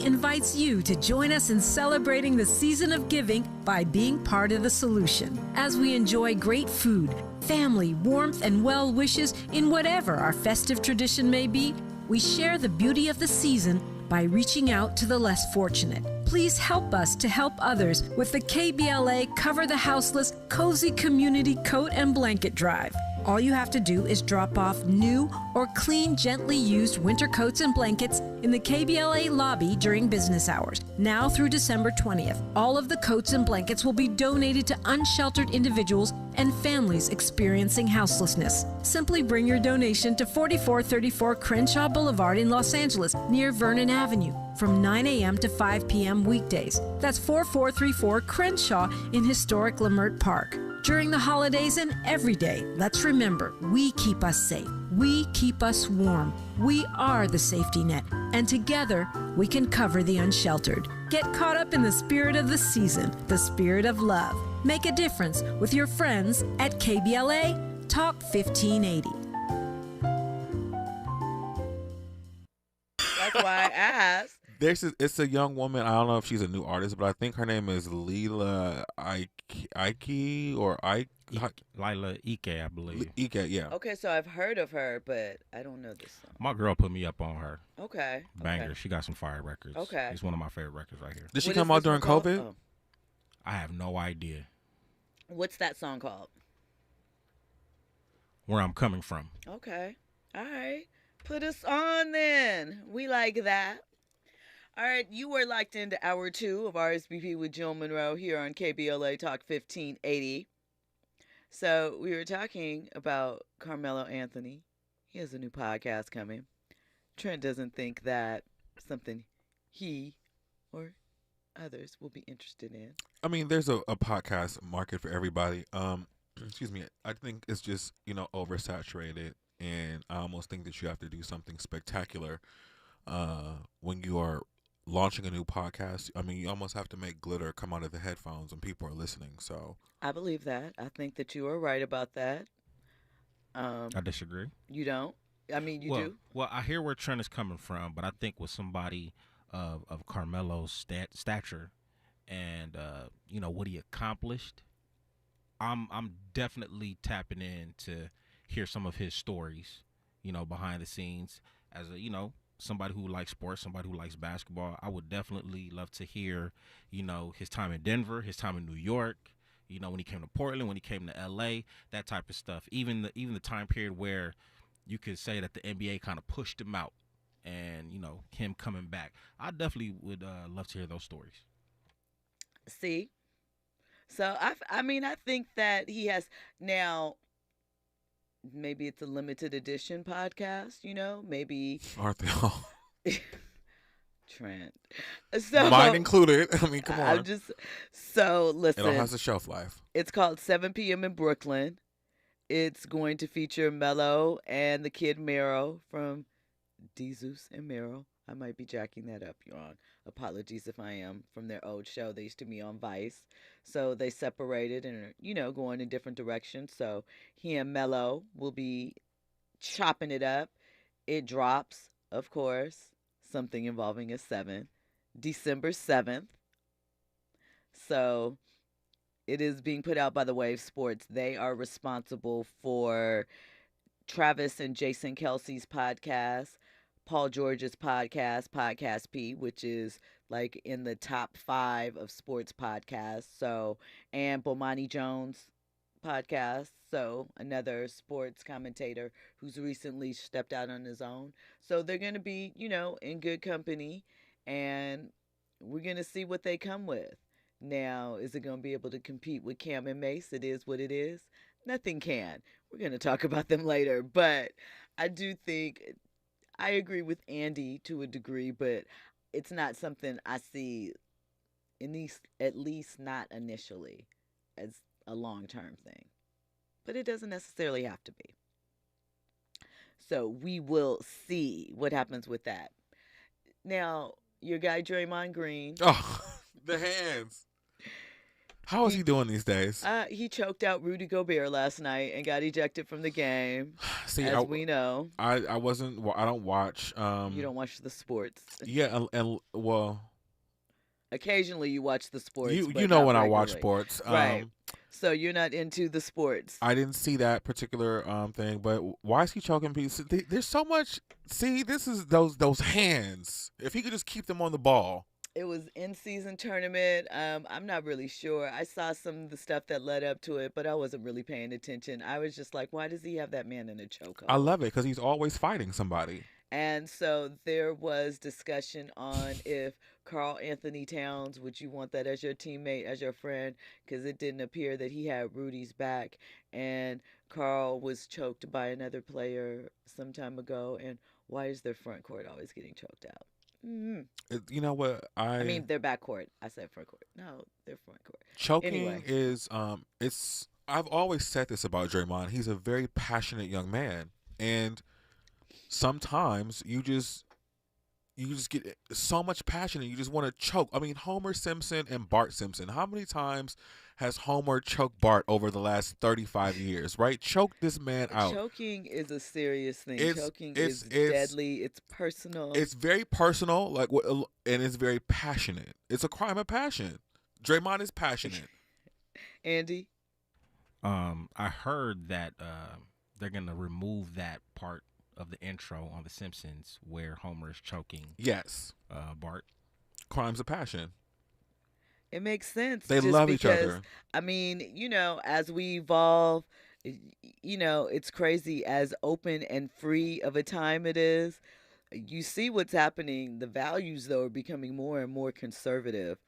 invites you to join us in celebrating the season of giving by being part of the solution. As we enjoy great food, family, warmth, and well wishes in whatever our festive tradition may be, we share the beauty of the season by reaching out to the less fortunate. Please help us to help others with the KBLA Cover the Houseless Cozy Community Coat and Blanket Drive. All you have to do is drop off new or clean, gently used winter coats and blankets in the KBLA lobby during business hours, now through December 20th. All of the coats and blankets will be donated to unsheltered individuals and families experiencing houselessness. Simply bring your donation to 4434 Crenshaw Boulevard in Los Angeles, near Vernon Avenue, from 9 a.m. to 5 p.m. weekdays. That's 4434 Crenshaw in historic Leimert Park. During the holidays and every day, let's remember, we keep us safe. We keep us warm. We are the safety net, and together we can cover the unsheltered. Get caught up in the spirit of the season, the spirit of love. Make a difference with your friends at KBLA Talk 1580. That's why I asked. It's a young woman. I don't know if she's a new artist, but I think her name is Lila Ike or Ike. Lila Ike, I believe. Ike, yeah. Okay, so I've heard of her, but I don't know this song. My girl put me up on her. Okay. Banger. Okay. She got some fire records. Okay. It's one of my favorite records right here. Did she What come is out this during one called? COVID? Oh. I have no idea What's that song called? where I'm coming from. Okay. All right. Put us on then. We like that. All right. You were locked into hour 2 of RSVP with Jill Munroe here on KBLA Talk 1580. So we were talking about Carmelo Anthony. He has a new podcast coming. Trent doesn't think that something he or others will be interested in. I mean, there's a podcast market for everybody. Excuse me. I think it's just, oversaturated, and I almost think that you have to do something spectacular when you are launching a new podcast. I mean, you almost have to make glitter come out of the headphones when people are listening. So I believe that. I think that you are right about that. I disagree. You don't? I mean, you do? Well, I hear where Trent is coming from, but I think with somebody of Carmelo's stature and what he accomplished, I'm definitely tapping in to hear some of his stories, behind the scenes. As a somebody who likes sports, somebody who likes basketball, I would definitely love to hear his time in Denver, his time in New York, when he came to Portland, when he came to LA, that type of stuff. Even the time period where you could say that the NBA kind of pushed him out, and him coming back. I definitely would love to hear those stories. See? So, I think that he has now, maybe it's a limited edition podcast, maybe. aren't they all? Trent. So, Mine included. I mean, come on. Listen. It all has a shelf life. It's called 7 p.m. in Brooklyn. It's going to feature Mello and the kid Mero from Dezus and Mero. I might be jacking that up, y'all. Apologies if I am, from their old show. They used to be on Vice. So they separated and are, going in different directions. So he and Mello will be chopping it up. It drops, of course, something involving a 7, December 7th. So it is being put out by the Wave Sports. They are responsible for Travis and Jason Kelsey's podcast, Paul George's Podcast P, which is like in the top 5 of sports podcasts. So, and Bomani Jones' podcast. So, another sports commentator who's recently stepped out on his own. So, they're going to be, in good company, and we're going to see what they come with. Now, is it going to be able to compete with Cam and Mace? It is what it is. Nothing can. We're going to talk about them later, but I do think I agree with Andy to a degree, but it's not something I see, at least not initially, as a long-term thing. But it doesn't necessarily have to be. So we will see what happens with that. Now, your guy Draymond Green. Oh, the hands. How is he doing these days? He choked out Rudy Gobert last night and got ejected from the game. See, as we know. I don't watch. You don't watch the sports. Yeah, and well, occasionally you watch the sports. You but know not when I regularly. watch sports, right? So you're not into the sports. I didn't see that particular thing, but why is he choking people? There's so much. See, this is those hands. If he could just keep them on the ball. It was in-season tournament. I'm not really sure. I saw some of the stuff that led up to it, but I wasn't really paying attention. I was just like, why does he have that man in a chokehold? I love it because he's always fighting somebody. And so there was discussion on if Karl Anthony Towns, would you want that as your teammate, as your friend? Because it didn't appear that he had Rudy's back. And Karl was choked by another player some time ago. And why is their front court always getting choked out? Mm-hmm. You know what? I mean, their back court. I said front court. No, their front court. Choking is it's. I've always said this about Draymond. He's a very passionate young man, and sometimes you just get so much passion and you just want to choke. I mean, Homer Simpson and Bart Simpson. How many times has Homer choked Bart over the last 35 years, right? Choke this man out. Choking is a serious thing. Choking is deadly. It's personal. It's very personal, and it's very passionate. It's a crime of passion. Draymond is passionate. Andy? I heard that they're going to remove that part of the intro on The Simpsons where Homer is choking. Yes. Bart. Crimes of passion. It makes sense. They love each other. I mean, as we evolve, it's crazy as open and free of a time it is. You see what's happening. The values, though, are becoming more and more conservative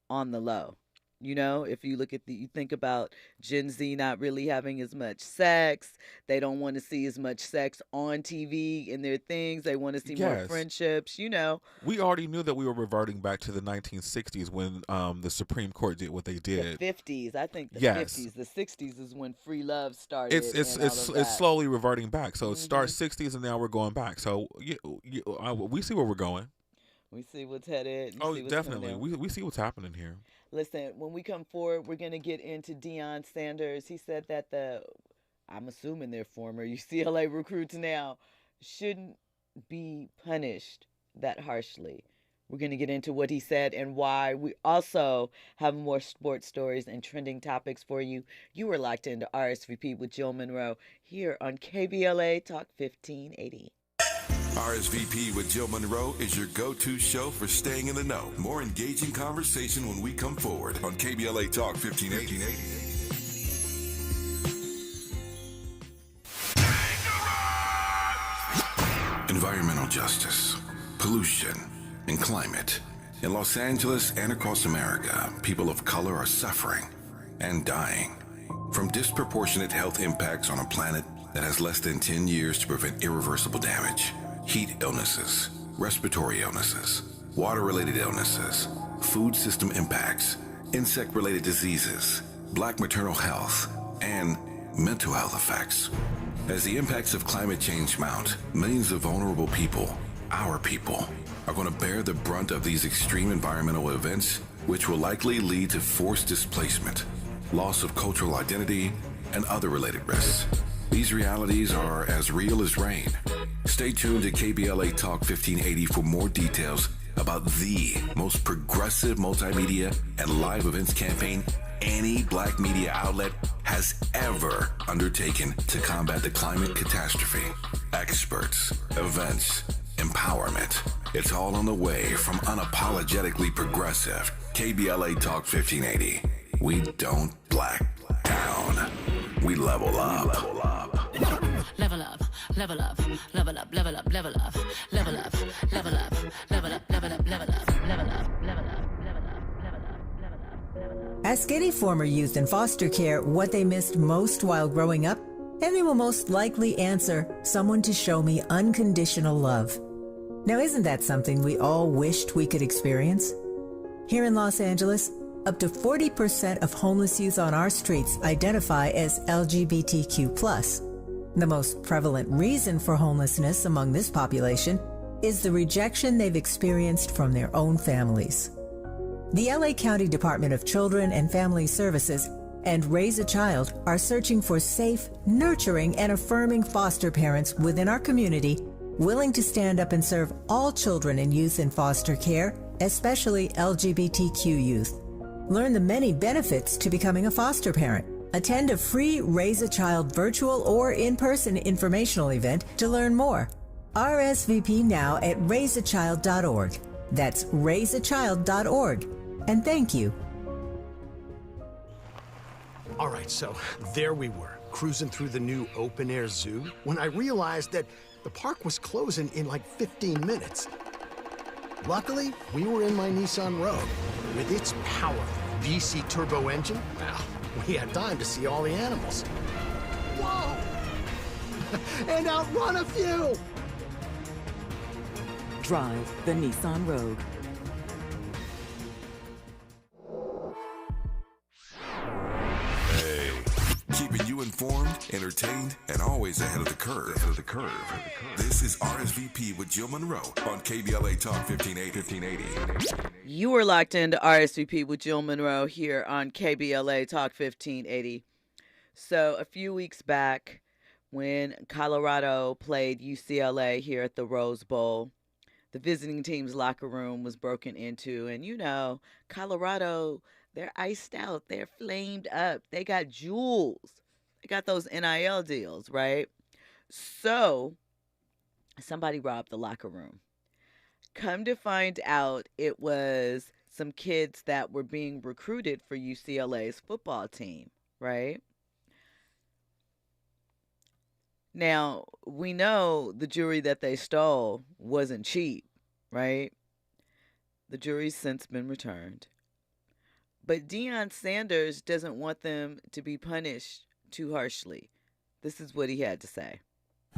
on the low. If you you think about Gen Z not really having as much sex. They don't want to see as much sex on TV in their things. They want to see more friendships, We already knew that we were reverting back to the 1960s when the Supreme Court did what they did. The 50s. I think the 50s. The 60s is when free love started. It's slowly reverting back. So it starts 60s and now we're going back. So we see where we're going. We see what's headed. Definitely. We see what's happening here. Listen, when we come forward, we're going to get into Deion Sanders. He said that I'm assuming they're former UCLA recruits now, shouldn't be punished that harshly. We're going to get into what he said and why. We also have more sports stories and trending topics for you. You are locked into RSVP with Jill Munroe here on KBLA Talk 1580. RSVP with Jill Munroe is your go-to show for staying in the know. More engaging conversation when we come forward on KBLA Talk 1580. Environmental justice, pollution, and climate. In Los Angeles and across America, people of color are suffering and dying from disproportionate health impacts on a planet that has less than 10 years to prevent irreversible damage. Heat illnesses, respiratory illnesses, water-related illnesses, food system impacts, insect-related diseases, Black maternal health, and mental health effects. As the impacts of climate change mount, millions of vulnerable people, our people, are going to bear the brunt of these extreme environmental events, which will likely lead to forced displacement, loss of cultural identity, and other related risks. These realities are as real as rain. Stay tuned to KBLA Talk 1580 for more details about the most progressive multimedia and live events campaign any Black media outlet has ever undertaken to combat the climate catastrophe. Experts, events, empowerment. It's all on the way from unapologetically progressive KBLA Talk 1580. We don't black down. We level up. Level up, level up, level up, level up, level up, level up, level up, level up, level up, level up, level up, level up, level up. Ask any former youth in foster care what they missed most while growing up, and they will most likely answer, someone to show me unconditional love. Now, isn't that something we all wished we could experience? Here in Los Angeles, up to 40% of homeless youth on our streets identify as LGBTQ+. The most prevalent reason for homelessness among this population is the rejection they've experienced from their own families. The LA County Department of Children and Family Services and Raise a Child are searching for safe, nurturing, and affirming foster parents within our community willing to stand up and serve all children and youth in foster care, especially LGBTQ youth. Learn the many benefits to becoming a foster parent. Attend a free Raise a Child virtual or in-person informational event to learn more. RSVP now at raiseachild.org. That's raiseachild.org. And thank you. All right, so there we were, cruising through the new open-air zoo, when I realized that the park was closing in like 15 minutes. Luckily, we were in my Nissan Rogue. With its powerful VC turbo engine, well, we had time to see all the animals. Whoa! And outrun a few! Drive the Nissan Rogue. Keeping you informed, entertained, and always ahead of the curve. This is RSVP with Jill Munroe on KBLA Talk 1580. You are locked into RSVP with Jill Munroe here on KBLA Talk 1580. So a few weeks back, when Colorado played UCLA here at the Rose Bowl, the visiting team's locker room was broken into. And you know, Colorado, they're iced out. They're flamed up. They got jewels. They got those NIL deals, right? So somebody robbed the locker room. Come to find out, it was some kids that were being recruited for UCLA's football team, right? Now, we know the jewelry that they stole wasn't cheap, right? The jewelry's since been returned. But Deion Sanders doesn't want them to be punished too harshly. This is what he had to say.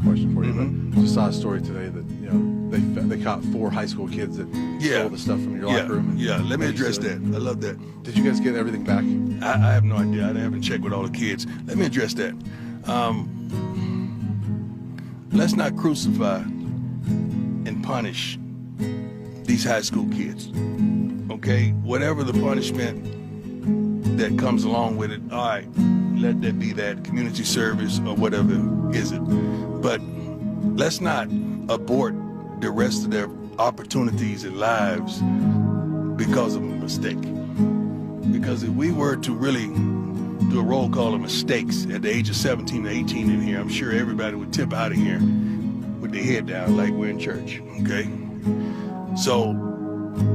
Question for you, but just saw a story today that they caught 4 high school kids that stole the stuff from your locker room. Let me address that. I love that. Did you guys get everything back? I have no idea. I haven't checked with all the kids. Let me address that. Let's not crucify and punish these high school kids. Okay, whatever the punishment that comes along with it, all right, let that be that, community service or whatever is it. But let's not abort the rest of their opportunities and lives because of a mistake. Because if we were to really do a roll call of mistakes at the age of 17 to 18 in here, I'm sure everybody would tip out of here with their head down like we're in church, okay? So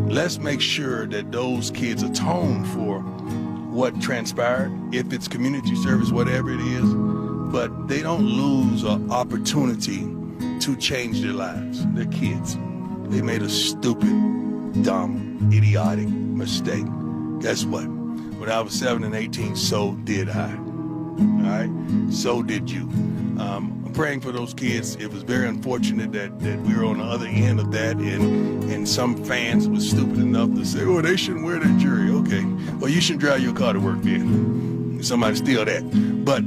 let's make sure that those kids atone for what transpired, if it's community service, whatever it is, but they don't lose an opportunity to change their lives. They're kids. They made a stupid, dumb, idiotic mistake. Guess what? When I was 7 and 18, so did I. All right? So did you. I'm praying for those kids. It was very unfortunate that we were on the other end of that, and some fans were stupid enough to say, oh, they shouldn't wear that jewelry. Okay. Well, you shouldn't drive your car to work then. Somebody steal that. But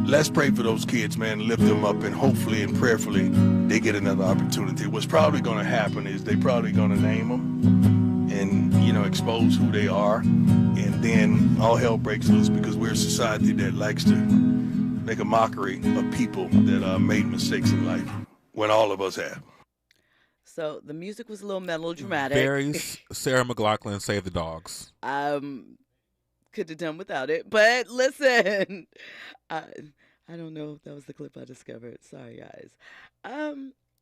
let's pray for those kids, man, lift them up, and hopefully and prayerfully they get another opportunity. What's probably going to happen is they probably going to name them and, expose who they are, and then all hell breaks loose because we're a society that likes to make a mockery of people that made mistakes in life, when all of us have. So the music was a little melodramatic. Very Sarah McLachlan, Save the Dogs. Could have done without it, but listen, I don't know if that was the clip I discovered. Sorry, guys.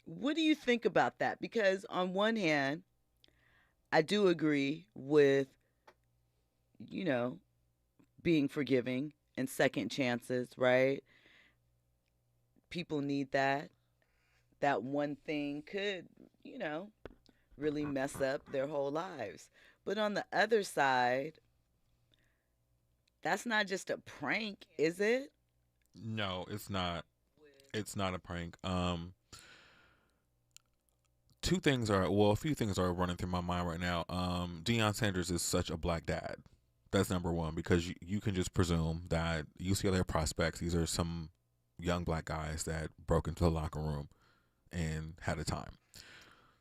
What do you think about that? Because on one hand, I do agree with, being forgiving and second chances, right? People need that. That one thing could, really mess up their whole lives. But on the other side, that's not just a prank, is it? No, it's not. It's not a prank. A few things are running through my mind right now. Deion Sanders is such a black dad. That's number one, because you can just presume that UCLA prospects, these are some young black guys that broke into the locker room and had a time.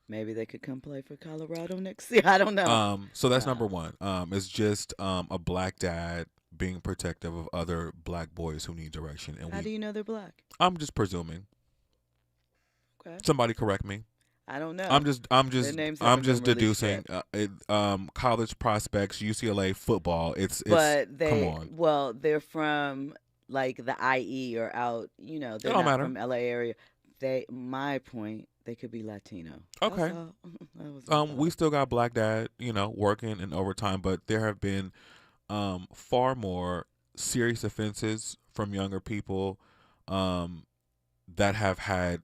Maybe they could come play for Colorado next year. I don't know. So that's number one. It's just a black dad being protective of other black boys who need direction. And How do you know they're black? I'm just presuming. Okay. Somebody correct me. I don't know. I'm just names haven't been deducing. released College prospects, UCLA football. It's But they, come on. well, they're from like the IE or out. They're don't not matter. from LA area. My point, they could be Latino. Okay. That's all. That was my We thought. still got black dad, working in overtime, but there have been far more serious offenses from younger people that have had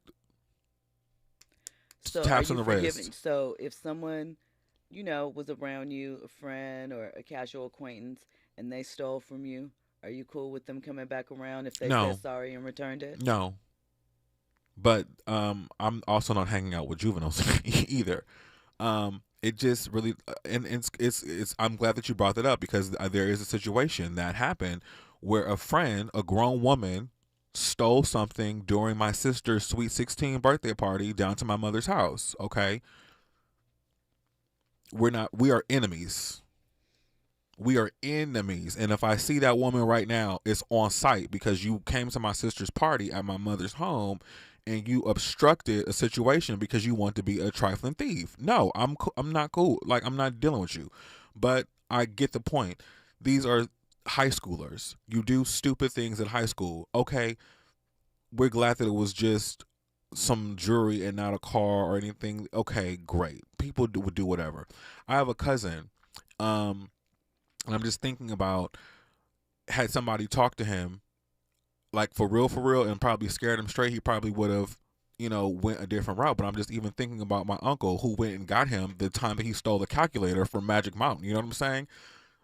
So taps are on you the forgiving? wrist. So if someone, was around you, a friend or a casual acquaintance, and they stole from you, are you cool with them coming back around if they No. said sorry and returned it? No. But I'm also not hanging out with juveniles either. It just really, and it's. I'm glad that you brought that up because there is a situation that happened where a grown woman, stole something during my sister's sweet 16 birthday party down to my mother's house. Okay, we are enemies. We are enemies, and if I see that woman right now, it's on site because you came to my sister's party at my mother's home and you obstructed a situation because you want to be a trifling thief. No, I'm not cool. Like, I'm not dealing with you. But I get the point. These are high schoolers. You do stupid things in high school. Okay, we're glad that it was just some jewelry and not a car or anything. Okay, great. People would do whatever. I have a cousin, and I'm just thinking about, had somebody talk to him, like for real, and probably scared him straight, he probably would have, went a different route. But I'm just even thinking about my uncle who went and got him the time that he stole the calculator from Magic Mountain. You know what I'm saying?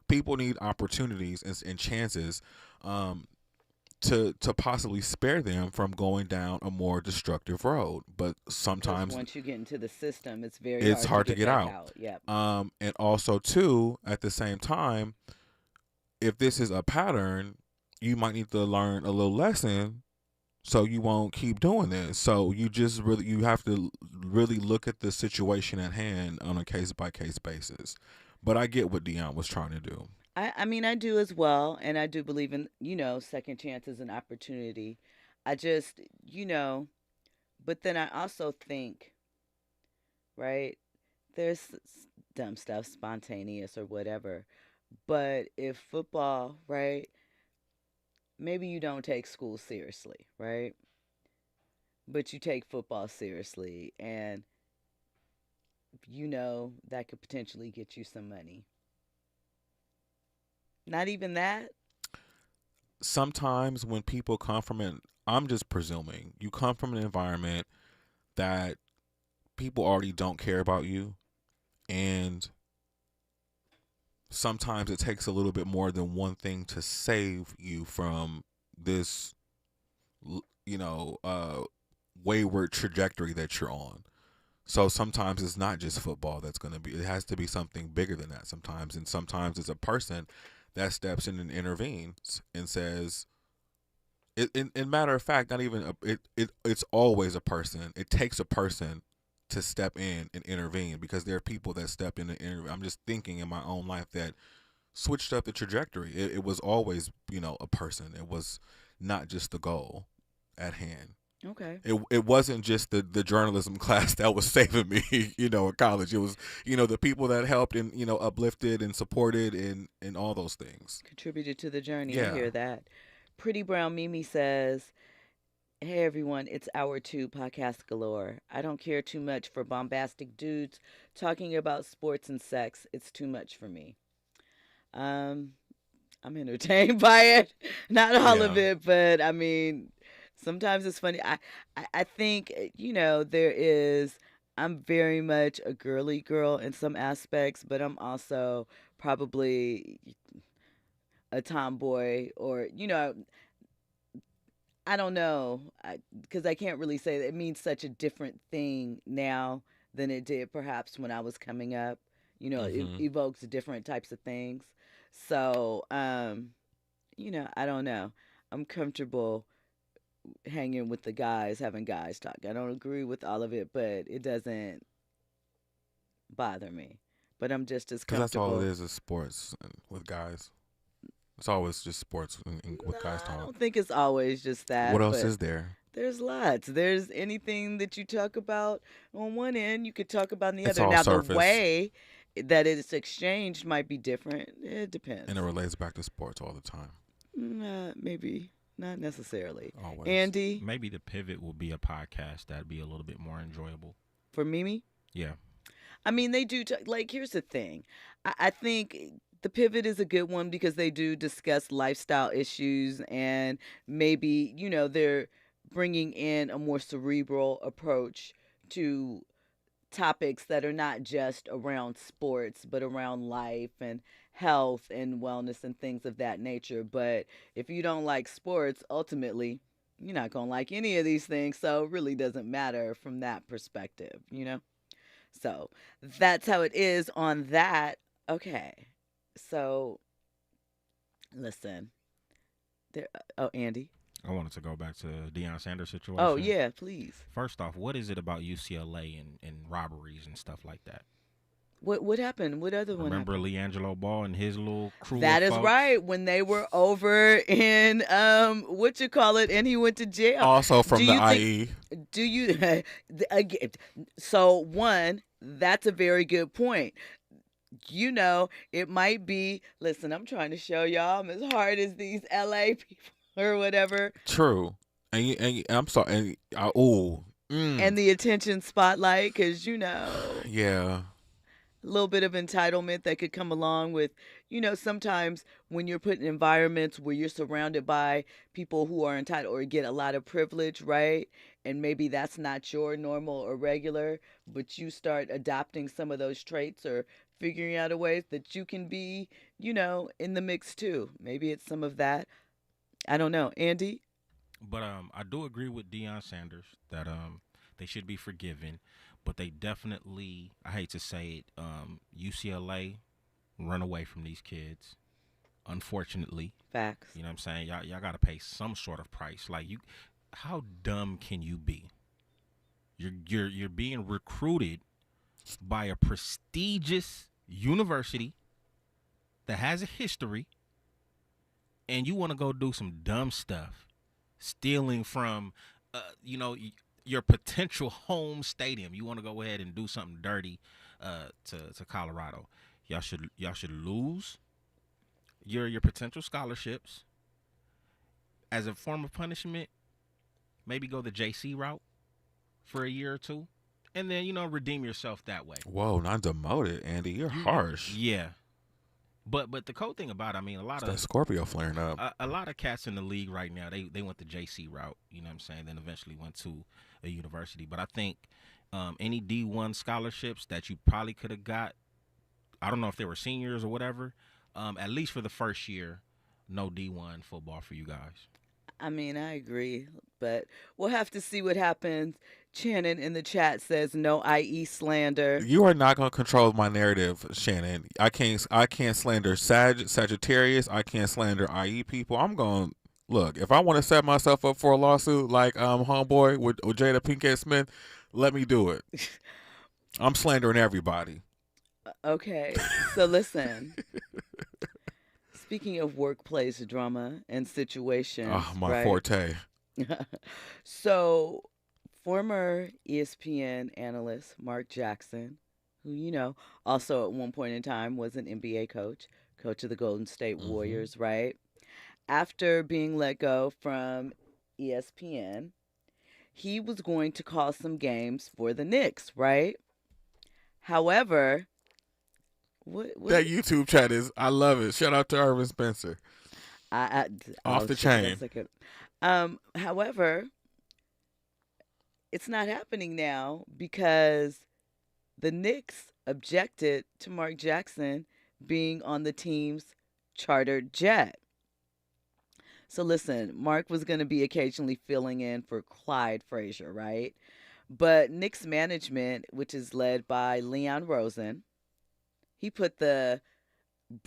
People need opportunities and chances to possibly spare them from going down a more destructive road. But sometimes once you get into the system, it's very hard to get back out. Yep. And also too, at the same time, if this is a pattern, you might need to learn a little lesson so you won't keep doing this. So you have to really look at the situation at hand on a case by case basis. But I get what Deion was trying to do. I mean, I do as well, and I do believe in, second chances and opportunity. I just, but then I also think, right, there's dumb stuff, spontaneous or whatever. But if football, right, maybe you don't take school seriously, right? But you take football seriously, and that could potentially get you some money. Not even that? Sometimes when people come from I'm just presuming, you come from an environment that people already don't care about you, and sometimes it takes a little bit more than one thing to save you from this, wayward trajectory that you're on. So sometimes it's not just football that's going to be, it has to be something bigger than that sometimes. And sometimes it's a person that steps in and intervenes and says, in matter of fact, not even, it's always a person. It takes a person to step in and intervene because there are people that step in and intervene. I'm just thinking in my own life that switched up the trajectory. It was always, a person. It was not just the goal at hand. Okay. It wasn't just the journalism class that was saving me, in college. It was, the people that helped and, uplifted and supported and all those things. Contributed to the journey. Yeah. I hear that. Pretty Brown Mimi says, hey everyone, it's Hour 2 Podcast Galore. I don't care too much for bombastic dudes talking about sports and sex. It's too much for me. I'm entertained by it. Not all of it, but I mean, sometimes it's funny. I think, I'm very much a girly girl in some aspects, but I'm also probably a tomboy or, I don't know, because I can't really say that it means such a different thing now than it did perhaps when I was coming up. It evokes different types of things. So, I don't know. I'm comfortable hanging with the guys, having guys talk. I don't agree with all of it, but it doesn't bother me. But I'm just as Because that's all comfortable. it is sports with guys. It's always just sports with guys I talk. don't think it's always just that. What else But is there? there's lots. There's anything that you talk about on one end, you could talk about on the It's other. all Now, the surface. way that it's exchanged might be different. It depends. And it relates back to sports all the time. Maybe. Not necessarily. Always. Andy, Maybe the pivot will be a podcast that'd be a little bit more enjoyable. for Mimi? Yeah. I mean, they do. Like, here's the thing. I think the pivot is a good one because they do discuss lifestyle issues and maybe, they're bringing in a more cerebral approach to topics that are not just around sports, but around life and health and wellness and things of that nature. But if you don't like sports, ultimately, you're not going to like any of these things. So it really doesn't matter from that perspective. So that's how it is on that. Okay. So listen. Andy. I wanted to go back to Deion Sanders situation. Oh, yeah, please. First off, what is it about UCLA and robberies and stuff like that? What happened? What other one Remember happened? LeAngelo Ball and his little crew? That of is folks? right. When they were over in and he went to jail. Also from Do the you IE. Do you again? So one, that's a very good point. It might be. Listen, I'm trying to show y'all I'm as hard as these LA people or whatever. True. And I'm sorry. And the attention spotlight, because Yeah. a little bit of entitlement that could come along with, sometimes when you're put in environments where you're surrounded by people who are entitled or get a lot of privilege, right? And maybe that's not your normal or regular, but you start adopting some of those traits or figuring out a ways that you can be, in the mix too. Maybe it's some of that. I don't know. Andy? But I do agree with Deion Sanders that they should be forgiven, but they definitely, I hate to say it, UCLA run away from these kids. Unfortunately, Facts. you know what I'm saying? Y'all got to pay some sort of price. Like how dumb can you be? You're being recruited by a prestigious university that has a history, and you want to go do some dumb stuff, stealing from, your potential home stadium. You want to go ahead and do something dirty, to Colorado. Y'all should lose your potential scholarships as a form of punishment. Maybe go the JC route for a year or two, and then redeem yourself that way. Whoa, not demoted, Andy. You're harsh. Yeah. But the cool thing about it, I mean, a lot It's that of Scorpio flaring up. a lot of cats in the league right now, they went the JC route, you know what I'm saying, then eventually went to a university. But I think any D1 scholarships that you probably could have got, I don't know if they were seniors or whatever, at least for the first year, no D1 football for you guys. I mean, I agree, but we'll have to see what happens. Shannon in the chat says no IE slander. You are not going to control my narrative, Shannon. I can't slander Sagittarius. I can't slander IE people. I'm going to look. If I want to set myself up for a lawsuit like homeboy with Jada Pinkett Smith, let me do it. I'm slandering everybody. Okay, so listen. Speaking of workplace drama and situations, Oh, my right? forte. So, former ESPN analyst Mark Jackson, who, also at one point in time was an NBA coach of the Golden State Warriors, right? After being let go from ESPN, he was going to call some games for the Knicks, right? However, what That YouTube chat I love it. Shout out to Irvin Spencer. Off the chain. However, it's not happening now because the Knicks objected to Mark Jackson being on the team's chartered jet. So listen, Mark was going to be occasionally filling in for Clyde Frazier, right? But Knicks management, which is led by Leon Rosen, he put the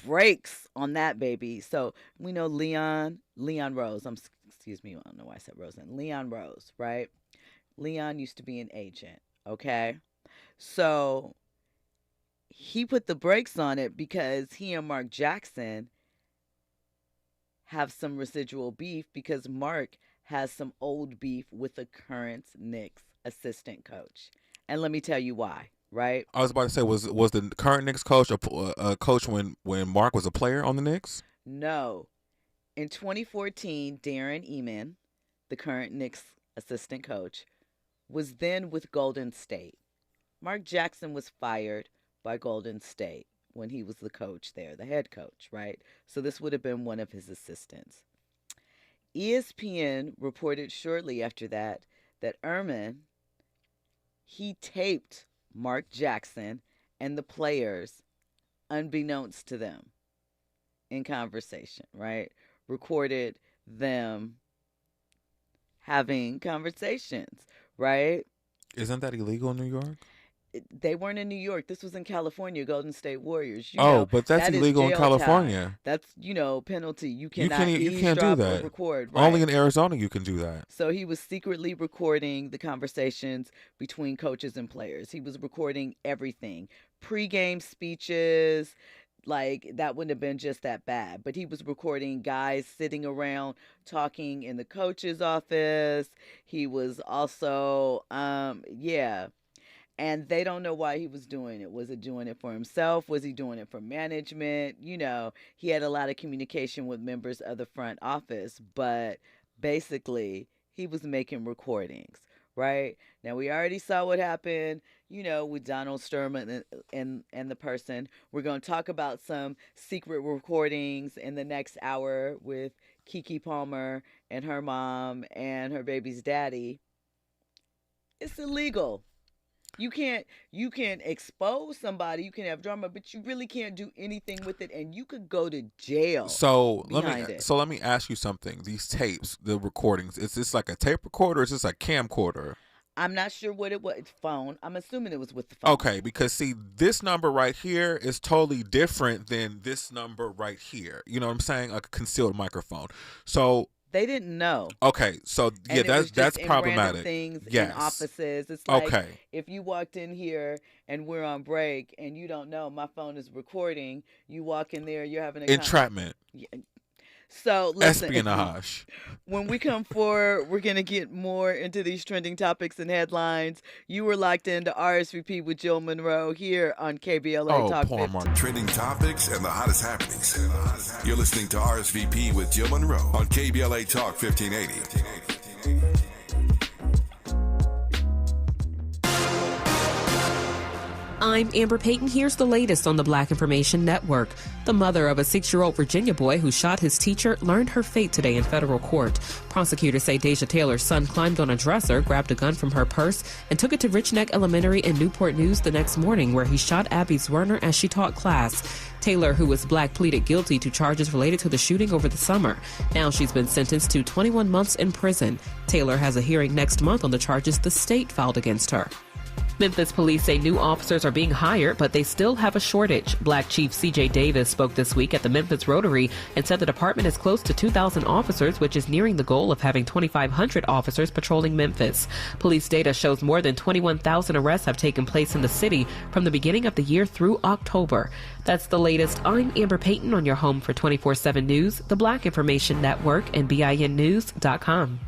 brakes on that baby. So we know Leon Rose. Excuse me, I don't know why I said Rosen. Leon Rose, right? Leon used to be an agent, okay? So he put the brakes on it because he and Mark Jackson have some residual beef because Mark has some old beef with the current Knicks assistant coach. And let me tell you why, right? I was about to say, was the current Knicks coach a coach when Mark was a player on the Knicks? No. In 2014, Darren Eman, the current Knicks assistant coach, was then with Golden State. Mark Jackson was fired by Golden State when he was the coach there, the head coach, right? So this would have been one of his assistants. ESPN reported shortly after that Ehrman, he taped Mark Jackson and the players unbeknownst to them in conversation, right? Recorded them having conversations, right? Isn't that illegal in New York? They weren't in New York. This was in California, Golden State Warriors. But that's illegal in California. Time. That's, penalty. You can't do that. Record. Right? Only in Arizona you can do that. So he was secretly recording the conversations between coaches and players. He was recording everything. Pre-game speeches, like that wouldn't have been just that bad. But he was recording guys sitting around talking in the coach's office. He was also, And they don't know why he was doing it. Was he doing it for himself? Was he doing it for management? He had a lot of communication with members of the front office, but basically he was making recordings, right? Now, we already saw what happened, with Donald Sterman and the person. We're going to talk about some secret recordings in the next hour with Keke Palmer and her mom and her baby's daddy. It's illegal. You can expose somebody, you can have drama, but you really can't do anything with it, and you could go to jail. So let me ask you something. These tapes, the recordings, is this like a tape recorder or is this a camcorder? I'm not sure what it was. Phone. I'm assuming it was with the phone. Okay, because see, this number right here is totally different than this number right here. You know what I'm saying? A concealed microphone. So they didn't know. Okay, so yeah, that's problematic. Things yes. in offices. It's like if you walked in here and we're on break and you don't know my phone is recording, you walk in there, you're having entrapment. So listen, espionage. When we come forward, we're going to get more into these trending topics and headlines. You were locked into RSVP with Jill Munroe here on KBLA Talk 15. Trending topics and the hottest happenings. You're listening to RSVP with Jill Munroe on KBLA Talk 1580. I'm Amber Payton. Here's the latest on the Black Information Network. The mother of a 6-year-old Virginia boy who shot his teacher learned her fate today in federal court. Prosecutors say Deja Taylor's son climbed on a dresser, grabbed a gun from her purse, and took it to Rich Neck Elementary in Newport News the next morning, where he shot Abby Zwerner as she taught class. Taylor, who was black, pleaded guilty to charges related to the shooting over the summer. Now she's been sentenced to 21 months in prison. Taylor has a hearing next month on the charges the state filed against her. Memphis police say new officers are being hired, but they still have a shortage. Black Chief C.J. Davis spoke this week at the Memphis Rotary and said the department is close to 2,000 officers, which is nearing the goal of having 2,500 officers patrolling Memphis. Police data shows more than 21,000 arrests have taken place in the city from the beginning of the year through October. That's the latest. I'm Amber Payton on your home for 24/7 News, the Black Information Network, and BINnews.com.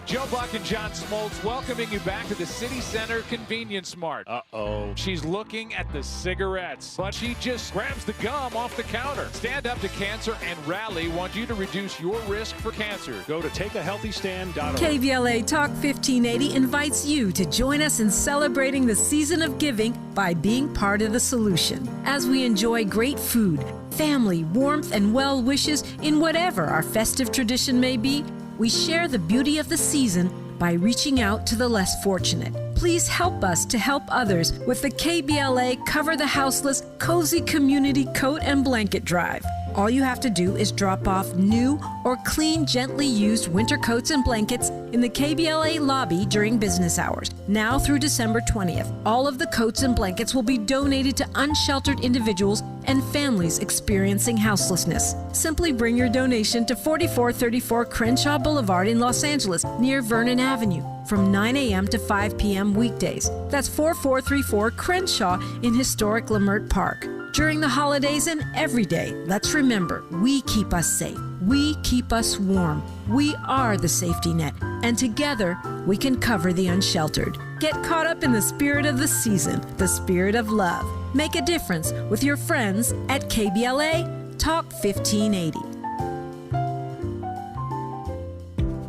Joe Buck and John Smoltz welcoming you back to the City Center Convenience Mart. Uh-oh. She's looking at the cigarettes, but she just grabs the gum off the counter. Stand Up to Cancer and Rally want you to reduce your risk for cancer. Go to takeahealthystand.org. KBLA Talk 1580 invites you to join us in celebrating the season of giving by being part of the solution. As we enjoy great food, family, warmth, and well wishes in whatever our festive tradition may be, we share the beauty of the season by reaching out to the less fortunate. Please help us to help others with the KBLA Cover the Houseless Cozy Community Coat and Blanket Drive. All you have to do is drop off new or clean, gently used winter coats and blankets in the KBLA lobby during business hours. Now through December 20th, all of the coats and blankets will be donated to unsheltered individuals and families experiencing houselessness. Simply bring your donation to 4434 Crenshaw Boulevard in Los Angeles, near Vernon Avenue. from 9 a.m. to 5 p.m. weekdays. That's 4434 Crenshaw in historic Leimert Park. During the holidays and every day, let's remember, we keep us safe. We keep us warm. We are the safety net, and together we can cover the unsheltered. Get caught up in the spirit of the season, the spirit of love. Make a difference with your friends at KBLA Talk 1580.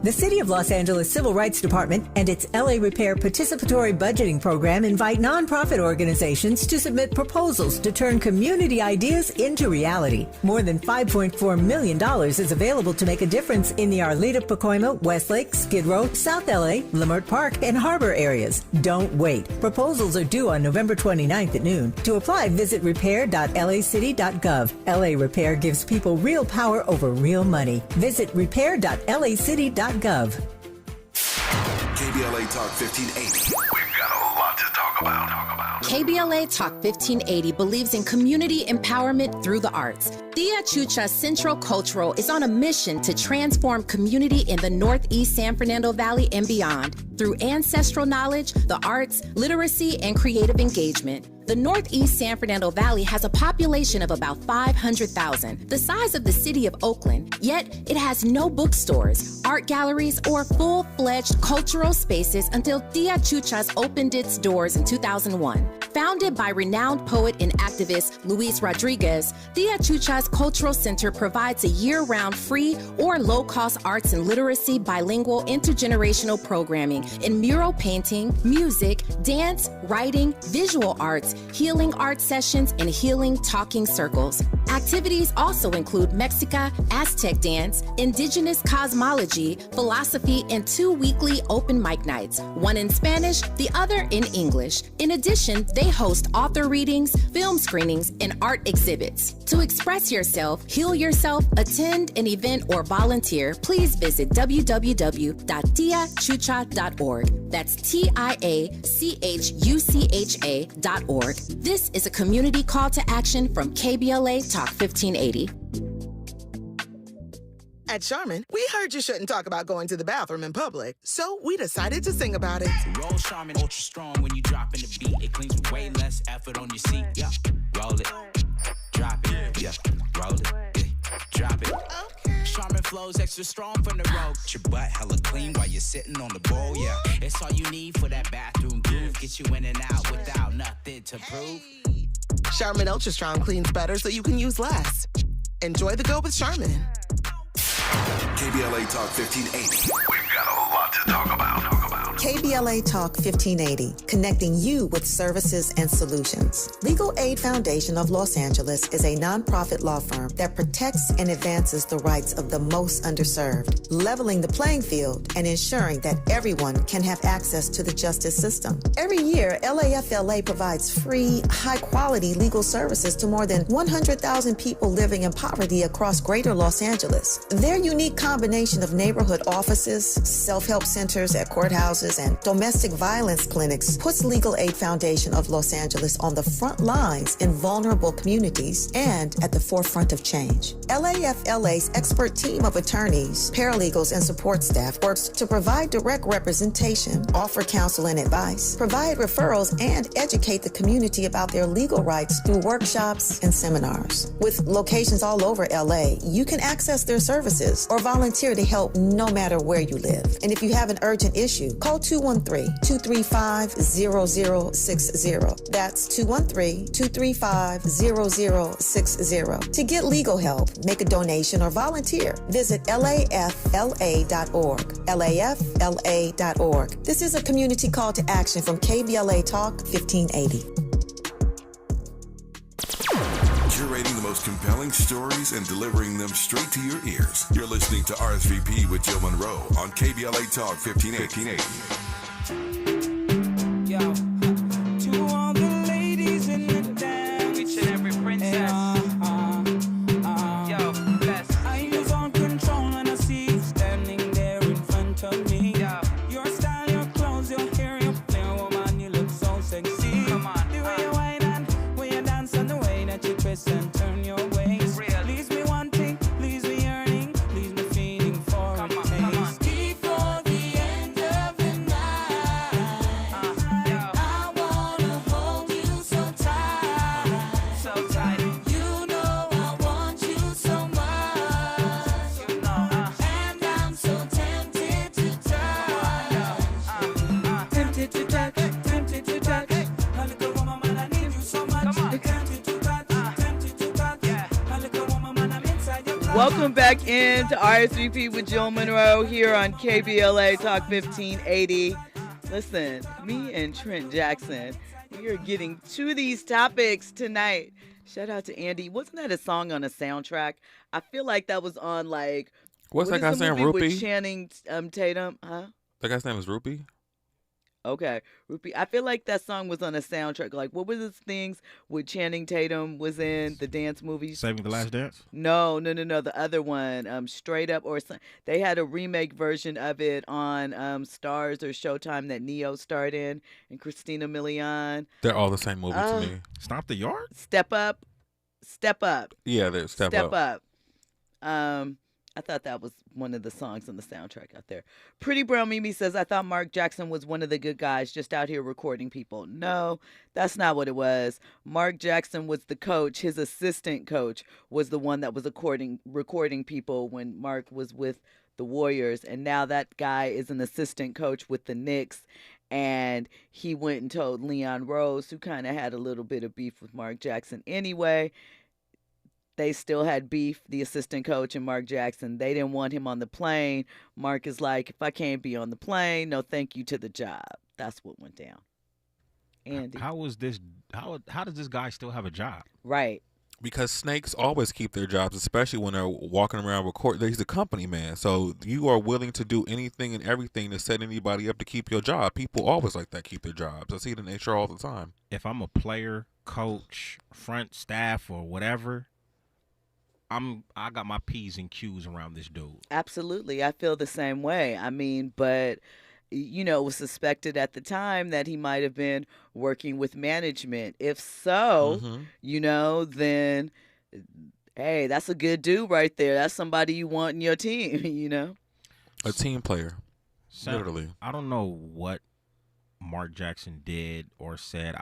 The City of Los Angeles Civil Rights Department and its LA Repair Participatory Budgeting Program invite nonprofit organizations to submit proposals to turn community ideas into reality. More than $5.4 million is available to make a difference in the Arleta, Pacoima, Westlake, Skid Row, South LA, Leimert Park, and Harbor areas. Don't wait. Proposals are due on November 29th at noon. To apply, visit repair.lacity.gov. LA Repair gives people real power over real money. Visit repair.lacity.gov. KBLA Talk 1580. We've got a lot to talk about. KBLA Talk 1580 believes in community empowerment through the arts. Thea Chucha Central Cultural is on a mission to transform community in the Northeast San Fernando Valley and beyond through ancestral knowledge, the arts, literacy, and creative engagement. The Northeast San Fernando Valley has a population of about 500,000, the size of the city of Oakland, yet it has no bookstores, art galleries, or full-fledged cultural spaces until Tia Chuchas opened its doors in 2001. Founded by renowned poet and activist Luis Rodriguez, Tia Chuchas Cultural Center provides a year-round free or low-cost arts and literacy bilingual intergenerational programming in mural painting, music, dance, writing, visual arts, healing art sessions, and healing talking circles. Activities also include Mexica, Aztec dance, indigenous cosmology, philosophy, and 2 weekly open mic nights, one in Spanish, the other in English. In addition, they host author readings, film screenings, and art exhibits. To express yourself, heal yourself, attend an event, or volunteer, please visit www.tiachucha.org. That's TIACHUCHA.org. This is a community call to action from KBLA Talk 1580. At Charmin, we heard you shouldn't talk about going to the bathroom in public, so we decided to sing about it. Roll Charmin ultra strong when you drop in the beat. It cleans with way less effort on your seat. Yeah, roll it, drop it. Yeah, roll it, drop it. Charmin flows extra strong from the road. Your butt hella clean while you're sitting on the bowl. Yeah, it's all you need for that bathroom groove. Get you in and out without nothing to prove. Charmin Ultra Strong cleans better so you can use less. Enjoy the go with Charmin. KBLA Talk 1580. We've got a lot to talk about. KBLA Talk 1580, connecting you with services and solutions. Legal Aid Foundation of Los Angeles is a nonprofit law firm that protects and advances the rights of the most underserved, leveling the playing field and ensuring that everyone can have access to the justice system. Every year, LAFLA provides free, high-quality legal services to more than 100,000 people living in poverty across greater Los Angeles. Their unique combination of neighborhood offices, self-help centers at courthouses, and domestic violence clinics puts Legal Aid Foundation of Los Angeles on the front lines in vulnerable communities and at the forefront of change. LAFLA's expert team of attorneys, paralegals, and support staff works to provide direct representation, offer counsel and advice, provide referrals, and educate the community about their legal rights through workshops and seminars. With locations all over LA, you can access their services or volunteer to help no matter where you live. And if you have an urgent issue, call 213-235-0060. That's 213-235-0060. To get legal help, make a donation, or volunteer, visit LAFLA.org. LAFLA.org. This is a community call to action from KBLA Talk 1580. Curating the most compelling stories and delivering them straight to your ears. You're listening to RSVP with Jill Munroe on KBLA Talk 1580. Yo, to all the ladies in the dance, each and every princess. Yo, best. I lose all control when I see you standing there in front of me. Yo. Your style, your clothes, your hair, your flair, woman, you look so sexy. Come on, the way you whine and way you dance and the way that you twist and turn your waist. Real. Leaves me wanting, leaves me yearning, leaves me feeling for a taste. Before the end of the night. Welcome back into RSVP with Jill Munroe here on KBLA Talk 1580. Listen, me and Trent Jackson, we are getting to these topics tonight. Shout out to Andy. Wasn't that a song on a soundtrack? I feel like that was on like... What's that guy's name, Rupee? With Channing Tatum, huh? That guy's name is Rupee? Okay, Rupee. I feel like that song was on a soundtrack. Like, what were those things with Channing Tatum was in the dance movies? Saving the Last Dance? No. The other one, Straight Up, or they had a remake version of it on Stars or Showtime that Neo starred in, and Christina Milian. They're all the same movie to me. Stomp the Yard? Step Up. Yeah, they're Step Up. I thought that was one of the songs on the soundtrack out there. Pretty Brown Mimi says, I thought Mark Jackson was one of the good guys just out here recording people. No, that's not what it was. Mark Jackson was the coach. His assistant coach was the one that was recording people when Mark was with the Warriors. And now that guy is an assistant coach with the Knicks. And he went and told Leon Rose, who kind of had a little bit of beef with Mark Jackson anyway. They still had beef, the assistant coach and Mark Jackson. They didn't want him on the plane. Mark is like, if I can't be on the plane, no thank you to the job. That's what went down. Andy. How does this guy still have a job? Right. Because snakes always keep their jobs, especially when they're walking around recording. He's a company man, so you are willing to do anything and everything to set anybody up to keep your job. People always like that keep their jobs. I see it in HR all the time. If I'm a player, coach, front staff, or whatever, I got my P's and Q's around this dude. Absolutely. I feel the same way. I mean, but, it was suspected at the time that he might have been working with management. If so, then, hey, that's a good dude right there. That's somebody you want in your team, A team player, so, literally. I don't know what Mark Jackson did or said.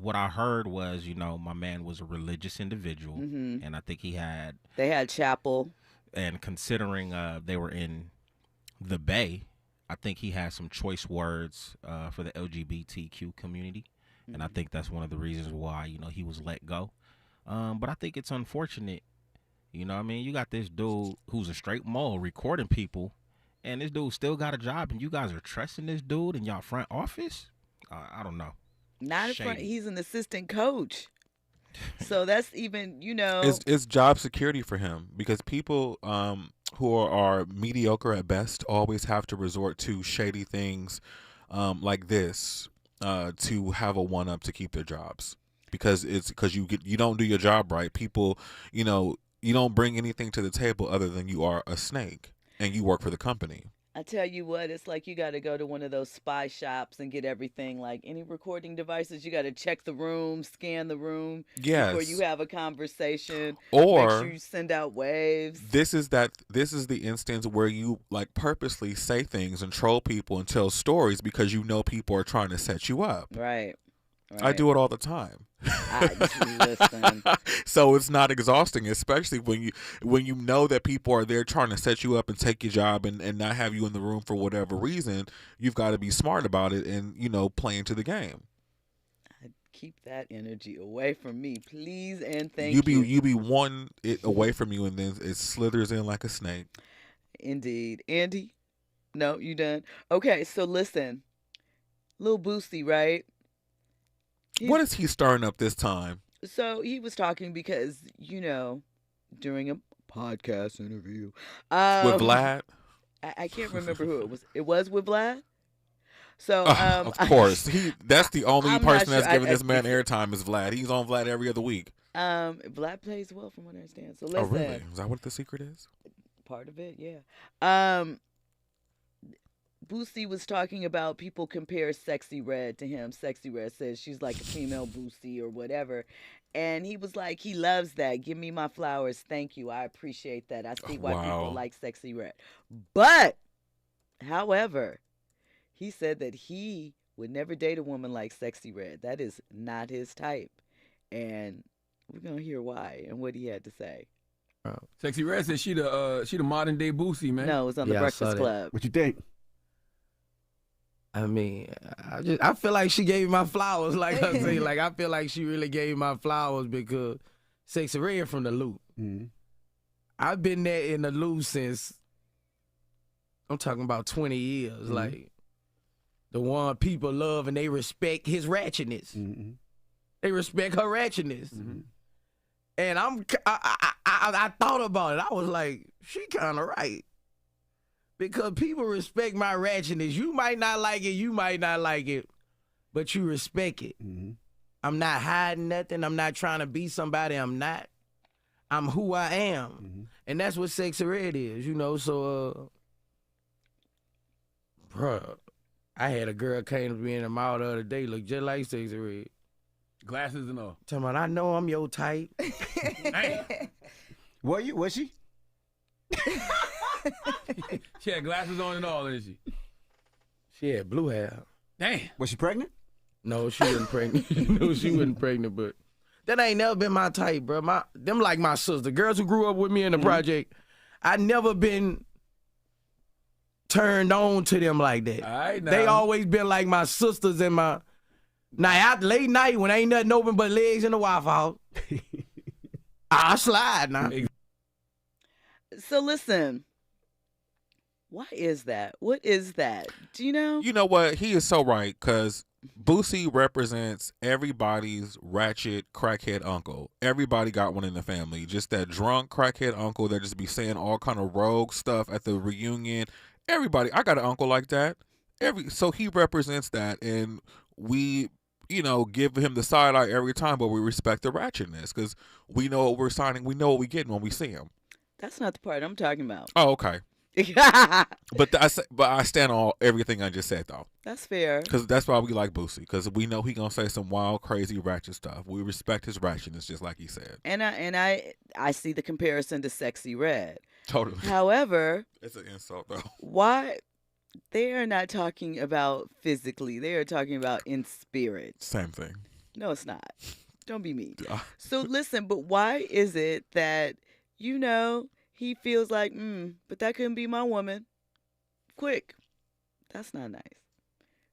What I heard was, my man was a religious individual, and I think they had chapel. And considering they were in the Bay, I think he had some choice words for the LGBTQ community, and I think that's one of the reasons why, he was let go. But I think it's unfortunate, you got this dude who's a straight mole recording people, and this dude still got a job, and you guys are trusting this dude in y'all front office? I don't know. Not in front. He's an assistant coach. So that's even, It's job security for him because people who are mediocre at best always have to resort to shady things like this to have a one-up to keep their jobs. Because you don't do your job right. People, you don't bring anything to the table other than you are a snake and you work for the company. I tell you what, it's like you got to go to one of those spy shops and get everything, like any recording devices. You got to check the room, scan the room before you have a conversation. Or make sure you send out waves. This is the instance where you like purposely say things and troll people and tell stories because people are trying to set you up. Right. I do it all the time. Listen. So it's not exhausting, especially when you know that people are there trying to set you up and take your job and not have you in the room for whatever reason. You've got to be smart about it and play into the game. Keep that energy away from me, please and thank you. You be wanting it away from you and then it slithers in like a snake. Indeed. Andy? No, you done? Okay, so listen. Lil Boosie, right? What is he stirring up this time? So he was talking because, during a podcast interview. With Vlad? I can't remember who it was. It was with Vlad? So, of course. That's the only person that's giving this man airtime is Vlad. He's on Vlad every other week. Vlad plays well from what I understand. So listen. Oh, really? Is that what the secret is? Part of it, yeah. Boosie was talking about people compare Sexy Red to him. Sexy Red says she's like a female Boosie or whatever. And he was like, he loves that. Give me my flowers. Thank you. I appreciate that. I see why people like Sexy Red. But, however, he said that he would never date a woman like Sexy Red. That is not his type. And we're going to hear why and what he had to say. Sexy Red said she the modern day Boosie, man. No, it was on the Breakfast Club. What you think? I mean, I feel like she gave me my flowers. Like I say, I feel like she really gave me my flowers because Sexy Red from the Loop. Mm-hmm. I've been there in the loop since, I'm talking about 20 years. Like, the one people love and they respect his ratchetness. They respect her ratchetness. And I thought about it. I was like, she kind of right. Because people respect my ratchetness. You might not like it, but you respect it. I'm not hiding nothing. I'm not trying to be somebody I'm not. I'm who I am. And that's what Sexy Red is, you know. So, bruh, I had a girl came to me in the mall the other day, looked just like Sexy Red. Glasses and all. Talking about, I know I'm your type. Was she? She had glasses on and all, didn't she? She had blue hair. Damn. Was she pregnant? No, she wasn't pregnant. No, she wasn't pregnant, but that ain't never been my type, bro. Them like my sister. Girls who grew up with me in the project, I never been turned on to them like that. All right, now. They always been like my sisters and my... Now, out late night when ain't nothing open but legs in the Waffle House, I slide now. So listen, why is that? What is that? Do you know? You know what? He is so right, because Boosie represents everybody's ratchet crackhead uncle. Everybody got one in the family. Just that drunk crackhead uncle that just be saying all kind of rogue stuff at the reunion. Everybody, I got an uncle like that. So he represents that, and we, give him the side eye every time, but we respect the ratchetness because we know what we're signing. We know what we get when we see him. That's not the part I'm talking about. Oh, okay. But I stand on everything I just said, though. That's fair. Because that's why we like Boosie, because we know he gonna say some wild, crazy, ratchet stuff. We respect his ratchetness, just like he said. And I see the comparison to Sexy Red. Totally. However, it's an insult, though. Why? They are not talking about physically. They are talking about in spirit. Same thing. No, it's not. Don't be mean. So listen, but why is it that, he feels like, but that couldn't be my woman? Quick. That's not nice.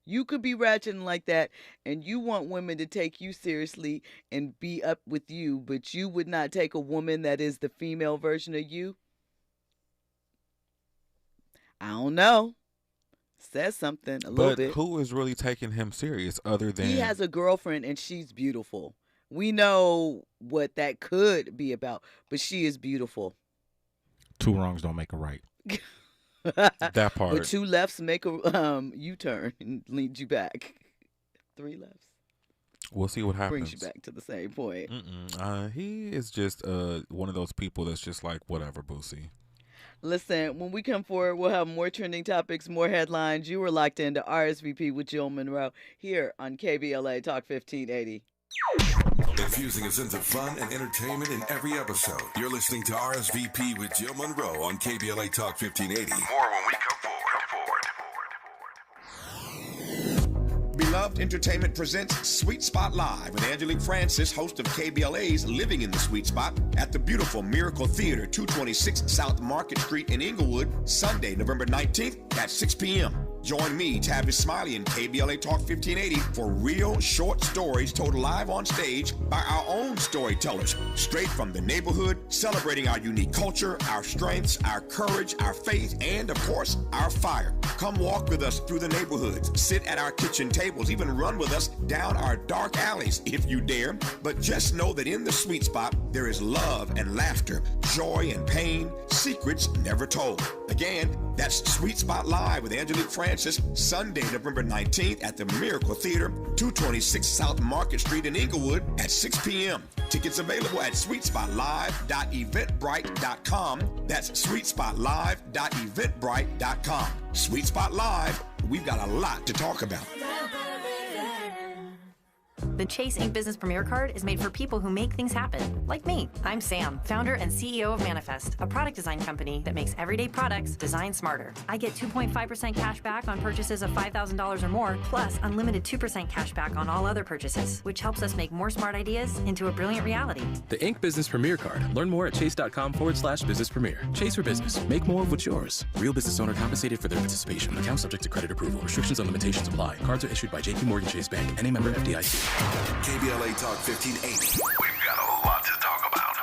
You could be ratcheting like that, and you want women to take you seriously and be up with you, but you would not take a woman that is the female version of you? I don't know. Says something a little bit. But who is really taking him serious other than... He has a girlfriend, and she's beautiful. We know what that could be about, but she is beautiful. Two wrongs don't make a right. That part. But two lefts make a U-turn and lead you back. Three lefts. We'll see what happens. Brings you back to the same point. He is just one of those people that's just like, whatever, Boosie. Listen, when we come forward, we'll have more trending topics, more headlines. You were locked into RSVP with Jill Munroe here on KBLA Talk 1580. Infusing a sense of fun and entertainment in every episode. You're listening to RSVP with Jill Munroe on KBLA Talk 1580. More when we come forward. Beloved Entertainment presents Sweet Spot Live with Angelique Francis, host of KBLA's Living in the Sweet Spot at the beautiful Miracle Theater, 226 South Market Street in Inglewood, Sunday, November 19th at 6 p.m. Join me, Tavis Smiley, and KBLA Talk 1580 for real short stories told live on stage by our own storytellers, straight from the neighborhood, celebrating our unique culture, our strengths, our courage, our faith, and, of course, our fire. Come walk with us through the neighborhoods, sit at our kitchen tables, even run with us down our dark alleys if you dare. But just know that in the sweet spot, there is love and laughter, joy and pain, secrets never told. Again, that's Sweet Spot Live with Angelique Francis, Sunday, November 19th at the Miracle Theater, 226 South Market Street in Inglewood at 6 p.m. Tickets available at sweetspotlive.eventbrite.com. That's sweetspotlive.eventbrite.com. Sweet Spot Live, we've got a lot to talk about. The Chase Ink Business Premier Card is made for people who make things happen, like me. I'm Sam, founder and CEO of Manifest, a product design company that makes everyday products designed smarter. I get 2.5% cash back on purchases of $5,000 or more, plus unlimited 2% cash back on all other purchases, which helps us make more smart ideas into a brilliant reality. The Ink Business Premier Card. Learn more at chase.com/business premier. Chase for business. Make more of what's yours. Real business owner compensated for their participation. Account subject to credit approval. Restrictions and limitations apply. Cards are issued by JP Morgan Chase Bank. Any member FDIC. KBLA Talk 1580. We've got a lot to talk about.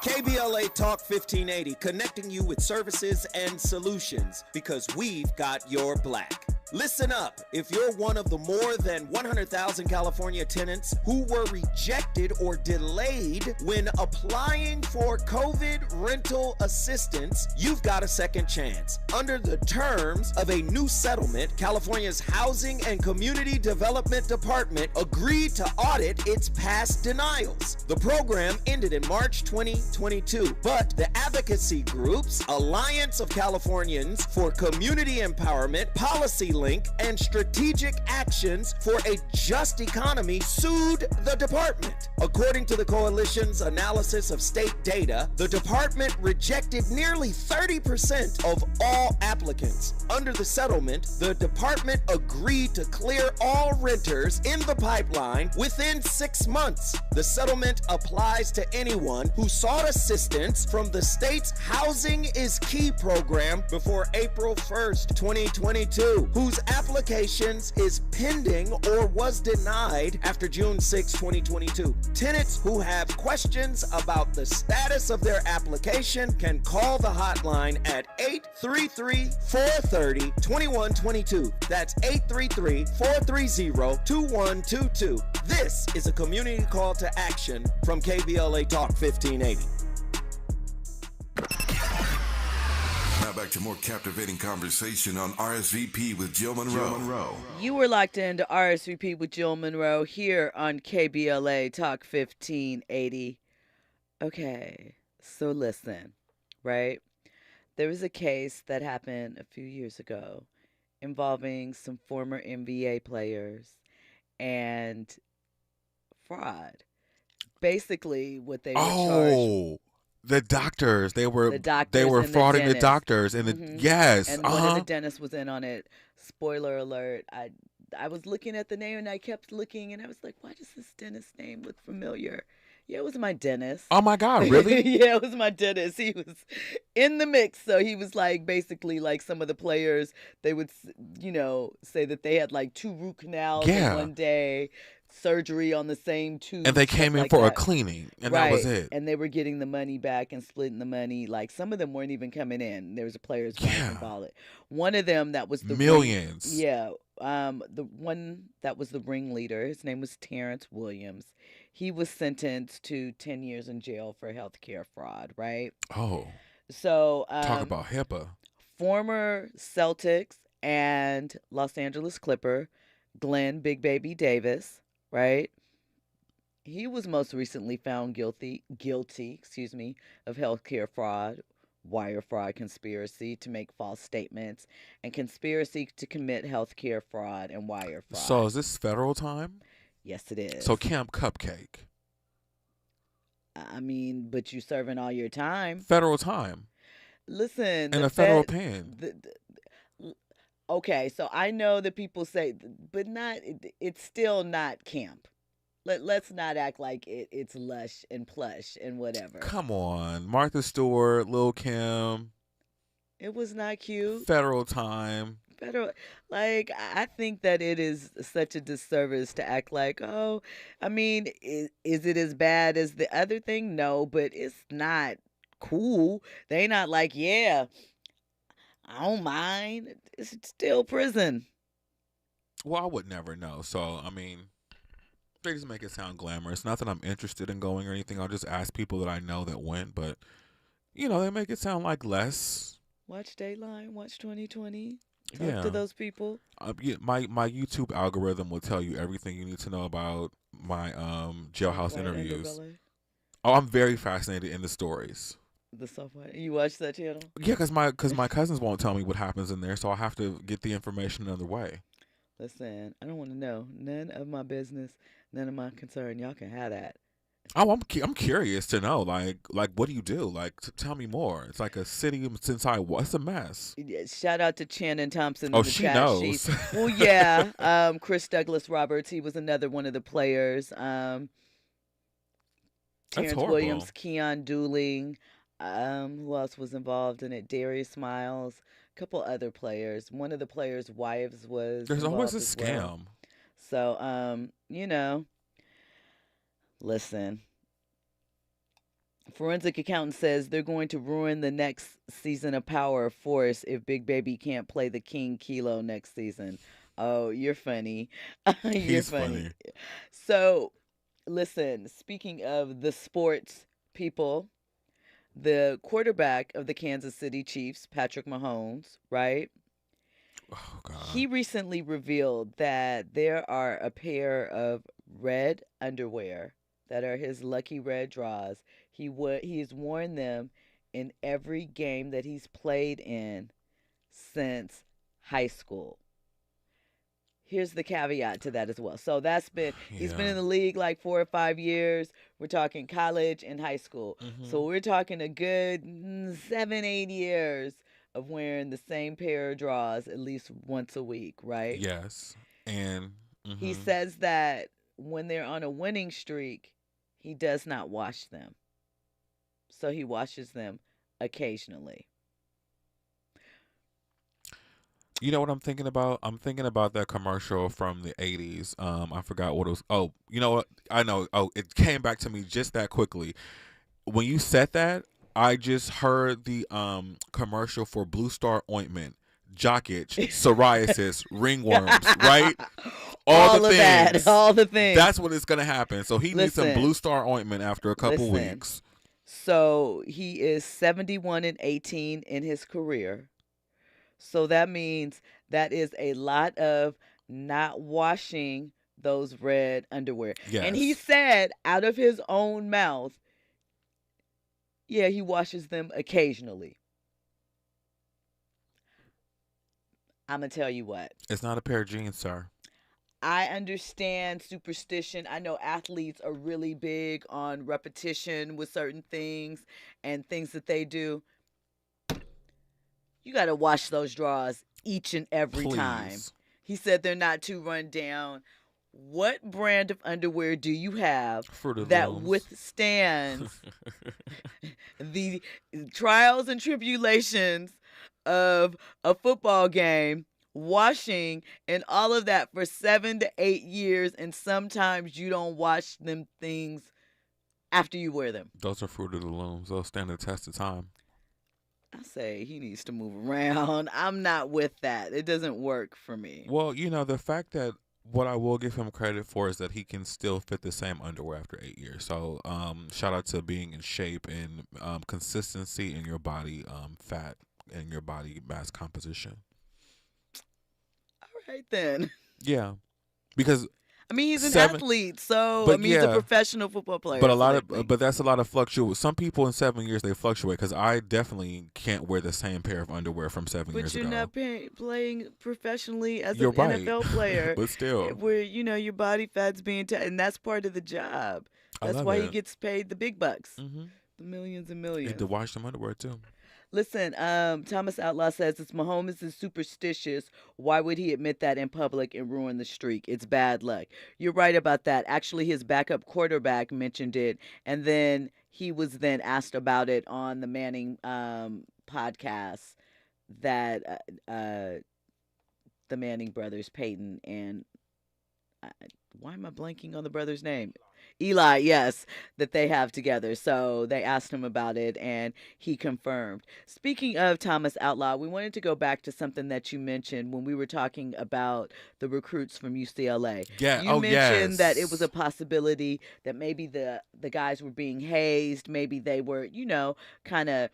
KBLA Talk 1580, connecting you with services and solutions because we've got your black. Listen up. If you're one of the more than 100,000 California tenants who were rejected or delayed when applying for COVID rental assistance, you've got a second chance. Under the terms of a new settlement, California's Housing and Community Development Department agreed to audit its past denials. The program ended in March 2022, but the advocacy groups Alliance of Californians for Community Empowerment, Policy Link, and Strategic Actions for a Just Economy sued the department. According to the coalition's analysis of state data, the department rejected nearly 30% of all applicants. Under the settlement, the department agreed to clear all renters in the pipeline within 6 months. The settlement applies to anyone who sought assistance from the state's Housing is Key program before April 1st, 2022, whose applications is pending or was denied after June 6, 2022. Tenants who have questions about the status of their application can call the hotline at 833-430-2122. That's 833-430-2122. This is a community call to action from KBLA Talk 1580. Now back to more captivating conversation on RSVP with Jill Munroe. You were locked into RSVP with Jill Munroe here on KBLA Talk 1580. Okay, so listen, right? There was a case that happened a few years ago involving some former NBA players and fraud. Basically, what they were charged. The doctors, they were The doctors they were and the frauding the dentist. doctors, and yes, And one of the dentists was in on it. Spoiler alert. I was looking at the name and I kept looking and I was like, why does this dentist's name look familiar? Yeah, it was my dentist. Oh my God, really? Yeah, it was my dentist. He was in the mix. So he was like, basically like some of the players, they would, say that they had like 2 root canals in one day, surgery on the same tooth. And they came in for a cleaning, and that was it. And they were getting the money back and splitting the money. Like some of them weren't even coming in. There was a player's wife involved. One of them that was the millions. The one that was the ringleader, his name was Terrence Williams. He was sentenced to 10 years in jail for healthcare fraud, right? Oh. So talk about HIPAA. Former Celtics and Los Angeles Clipper, Glenn Big Baby Davis, right? He was most recently found guilty, of healthcare fraud, wire fraud, conspiracy to make false statements, and conspiracy to commit healthcare fraud and wire fraud. So is this federal time? Yes, it is. So Camp Cupcake. I mean, but you serving all your time. Federal time. Listen. In a federal pen. Okay, so I know that people say, but it's still not camp. Let's not act like it's lush and plush and whatever. Come on. Martha Stewart, Lil' Kim. It was not cute. Federal time. I think that it is such a disservice to act like, is it as bad as the other thing? No, but it's not cool. They not like, yeah, I don't mind. It's still prison. Well, I would never know. So, they just make it sound glamorous. Not that I'm interested in going or anything. I'll just ask people that I know that went. But, they make it sound like less. Watch Dateline. Watch 2020. Talk to those people. My YouTube algorithm will tell you everything you need to know about my jailhouse interviews. Oh, I'm very fascinated in the stories. The software. You watch that channel? Yeah, because my cousins won't tell me what happens in there, so I have to get the information another way. Listen, I don't want to know. None of my business, none of my concern. Y'all can have that. Oh, I'm curious to know, like what do you do? Like, tell me more. It's like a city since it's a mess. Shout out to Shannon Thompson. Oh, in the she chat knows. Sheet. Well, yeah. Chris Douglas Roberts. He was another one of the players. Terrence Williams, Keon Dooling. Who else was involved in it? Darius Smiles. A couple other players. One of the players' wives was. There's always a scam. Well. So, listen, Forensic accountant says they're going to ruin the next season of Power of Force if Big Baby can't play the King Kilo next season. Oh, you're funny. You're He's funny. funny. So, listen, speaking of the sports people, the quarterback of the Kansas City Chiefs, Patrick Mahomes, right? Oh, God. He recently revealed that there are a pair of red underwear that are his lucky red draws. He's worn them in every game that he's played in since high school. Here's the caveat to that as well. So he's been in the league like 4 or 5 years. We're talking college and high school. So we're talking a good 7-8 years of wearing the same pair of draws at least once a week, right? Yes. And he says that when they're on a winning streak, he does not wash them. So he washes them occasionally. You know what I'm thinking about? I'm thinking about that commercial from the 80s. I forgot what it was. Oh, you know what? I know. Oh, it came back to me just that quickly. When you said that, I just heard the commercial for Blue Star ointment, jock itch, psoriasis, ringworms, right? All the things. That, all the things. That's what is going to happen. So he needs some Blue Star ointment after a couple weeks. So he is 71-18 in his career. So that means that is a lot of not washing those red underwear. Yes. And he said out of his own mouth, yeah, he washes them occasionally. I'm going to tell you what. It's not a pair of jeans, sir. I understand superstition. I know athletes are really big on repetition with certain things and things that they do. You got to wash those drawers each and every time. He said they're not too run down. What brand of underwear do you have that withstands the trials and tribulations of a football game, washing, and all of that for 7 to 8 years, and sometimes you don't wash them things after you wear them? Those are Fruit of the Looms. They'll stand the test of time. I say he needs to move around. I'm not with that. It doesn't work for me. Well, you know, the fact that what I will give him credit for is that he can still fit the same underwear after 8 years. So shout out to being in shape and consistency in your body fat and your body mass composition. All right, then. Yeah. Because I mean, he's an athlete, so I mean, he's a professional football player. But but that's a lot of fluctuate. Some people in 7 years they fluctuate. Because I definitely can't wear the same pair of underwear from 7 years ago. But you're not playing professionally as an NFL player. But still, where your body fat's being, and that's part of the job. That's why he gets paid the big bucks, the millions and millions. And to wash some underwear too. Listen, Thomas Outlaw says it's Mahomes is superstitious. Why would he admit that in public and ruin the streak? It's bad luck. You're right about that. Actually, his backup quarterback mentioned it, and then he was then asked about it on the Manning podcast that the Manning brothers, Peyton and why am I blanking on the brother's name? Eli, yes, that they have together. So they asked him about it, and he confirmed. Speaking of Thomas Outlaw, we wanted to go back to something that you mentioned when we were talking about the recruits from UCLA. Yeah, you mentioned that it was a possibility that maybe the guys were being hazed, maybe they were, kind of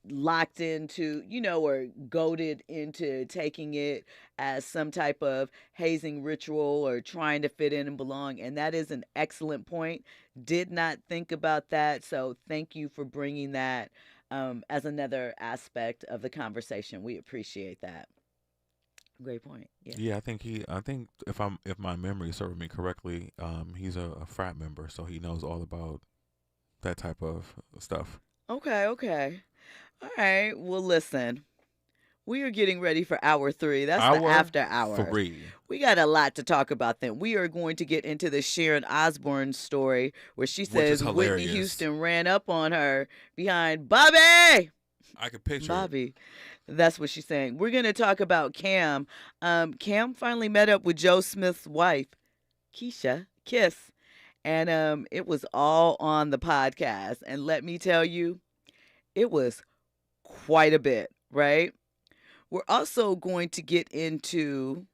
locked into, or goaded into taking it as some type of hazing ritual or trying to fit in and belong. And that is an excellent point. Did not think about that. So thank you for bringing that as another aspect of the conversation. We appreciate that. Great point. Yeah, I think if my memory serves me correctly, he's a frat member, so he knows all about that type of stuff. Okay. All right. Well, listen, we are getting ready for hour 3. That's the after hour. 3. We got a lot to talk about then. We are going to get into the Sharon Osbourne story where she says Whitney Houston ran up on her behind Bobby. I could picture Bobby. That's what she's saying. We're going to talk about Cam. Cam finally met up with Joe Smith's wife, Keisha, Kiss. And it was all on the podcast. And let me tell you, it was quite a bit, right? We're also going to get into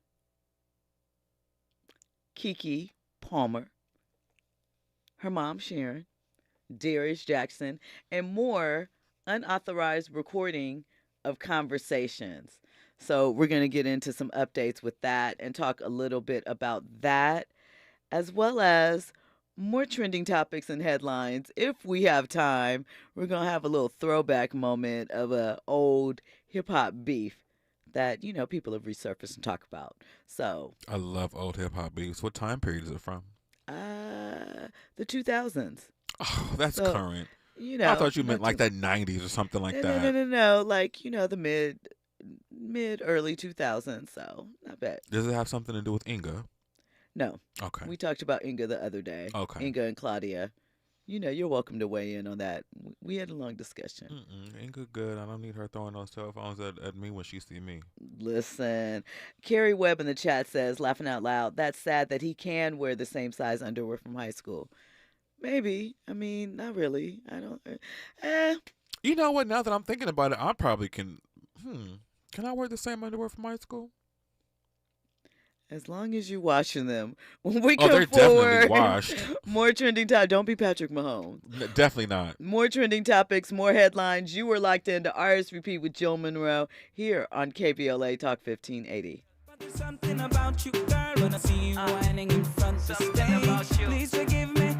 Keke Palmer, her mom Sharon, Darius Jackson, and more unauthorized recording of conversations. So we're going to get into some updates with that and talk a little bit about that, as well as more trending topics and headlines. If we have time, we're going to have a little throwback moment of an old hip-hop beef that, you know, people have resurfaced and talk about. So I love old hip-hop beefs. What time period is it from? The 2000s. Oh, that's current. You know, I thought you meant like that 90s or something like that. No. Like, you know, the mid early 2000s. So not bad. Does it have something to do with Inga? No. Okay. We talked about Inga the other day. Okay. Inga and Claudia. You know, you're welcome to weigh in on that. We had a long discussion. Inga good. I don't need her throwing those cell phones at me when she see me. Listen, Carrie Webb in the chat says, laughing out loud, that's sad that he can wear the same size underwear from high school. Maybe. I mean, not really. I don't. You know what? Now that I'm thinking about it, I probably can. Can I wear the same underwear from high school? As long as you're washing them. When we they're come forward, definitely washed. More trending topics. Don't be Patrick Mahomes. Definitely not. More trending topics, more headlines. You were locked into RSVP with Jill Munroe here on KBLA Talk 1580. Something about you, girl, when I see you whining in front of the stage. Please forgive me,